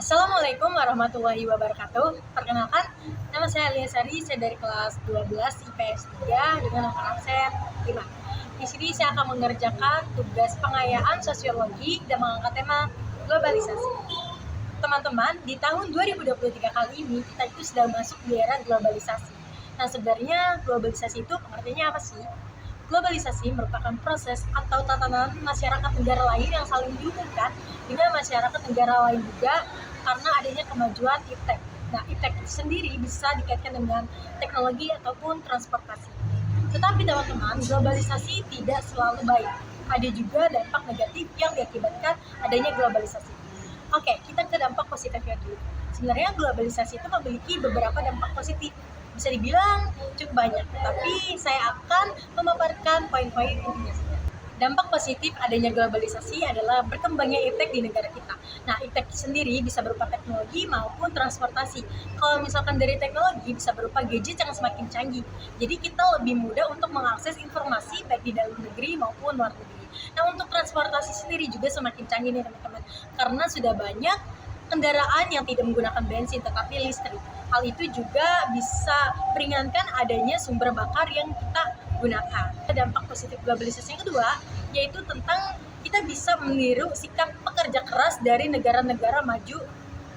Assalamualaikum warahmatullahi wabarakatuh. Perkenalkan, nama saya Alia Sari, saya dari kelas 12 IPS 3 dengan nomor absen 5. Di sini saya akan mengerjakan tugas pengayaan sosiologi dan mengangkat tema globalisasi. Teman-teman, di tahun 2023 kali ini kita itu sedang masuk di era globalisasi. Nah, sebenarnya globalisasi itu pengertiannya apa sih? Globalisasi merupakan proses atau tatanan masyarakat negara lain yang saling dihubungkan dengan masyarakat negara lain juga karena adanya kemajuan iptek. Nah, iptek itu sendiri bisa dikaitkan dengan teknologi ataupun transportasi. Tetapi teman-teman, globalisasi tidak selalu baik. Ada juga dampak negatif yang diakibatkan adanya globalisasi. Oke, kita ke dampak positifnya dulu. Sebenarnya globalisasi itu memiliki beberapa dampak positif. Bisa dibilang cukup banyak, tapi saya akan memaparkan poin-poin intinya saja. Dampak positif adanya globalisasi adalah berkembangnya iptek di negara kita. Nah, iptek sendiri bisa berupa teknologi maupun transportasi. Kalau misalkan dari teknologi bisa berupa gadget yang semakin canggih. Jadi kita lebih mudah untuk mengakses informasi baik di dalam negeri maupun luar negeri. Nah, untuk transportasi sendiri juga semakin canggih nih teman-teman, karena sudah banyak kendaraan yang tidak menggunakan bensin tetapi listrik. Hal itu juga bisa meringankan adanya sumber bakar yang kita gunakan. Dampak positif globalisasi yang kedua yaitu tentang kita bisa meniru sikap pekerja keras dari negara-negara maju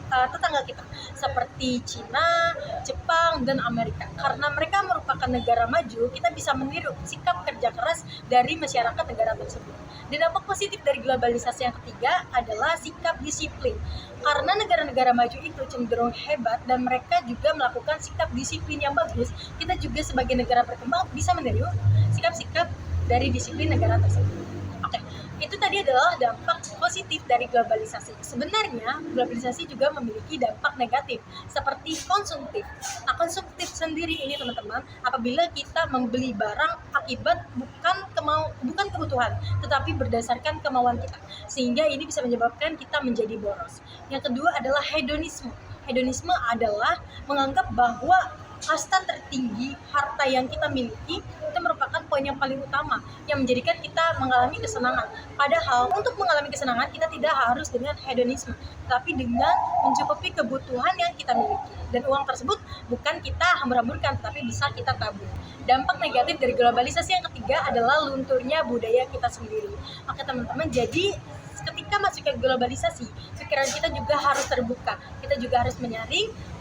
tetangga kita seperti Cina, Jepang, dan Amerika. Karena mereka merupakan negara maju, kita bisa meniru sikap kerja keras dari masyarakat negara tersebut. Dan dampak positif dari globalisasi yang ketiga adalah sikap disiplin. Karena negara-negara maju itu cenderung hebat dan mereka juga melakukan sikap disiplin yang bagus, kita juga sebagai negara berkembang bisa meniru sikap-sikap dari disiplin negara tersebut. Oke, itu tadi adalah dampak positif dari globalisasi. Sebenarnya globalisasi juga memiliki dampak negatif seperti konsumtif. Nah, konsumtif sendiri ini teman-teman, apabila kita membeli barang akibat bukan kebutuhan, tetapi berdasarkan kemauan kita, sehingga ini bisa menyebabkan kita menjadi boros. Yang kedua adalah hedonisme. Hedonisme adalah menganggap bahwa kasta tertinggi harta yang kita miliki itu merupakan poin yang paling utama yang menjadikan kita mengalami kesenangan. Padahal untuk mengalami kesenangan kita tidak harus dengan hedonisme, tapi dengan mencukupi kebutuhan yang kita miliki. Dan uang tersebut bukan kita hambur-hamburkan, tapi bisa kita tabung. Dampak negatif dari globalisasi yang ketiga adalah lunturnya budaya kita sendiri. Oke teman-teman, jadi ketika masuk ke globalisasi, pikiran kita juga harus terbuka. Kita juga harus menyaring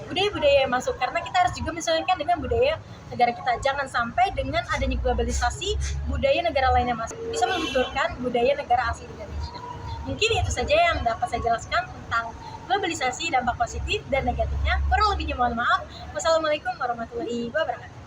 budaya-budaya yang masuk, karena kita harus juga menyesuaikan dengan budaya negara kita. Jangan sampai dengan adanya globalisasi, budaya negara lainnya masuk, bisa melunturkan budaya negara asli Indonesia. Mungkin itu saja yang dapat saya jelaskan tentang globalisasi, dampak positif dan negatifnya. Kurang lebihnya mohon maaf. Wassalamualaikum warahmatullahi wabarakatuh.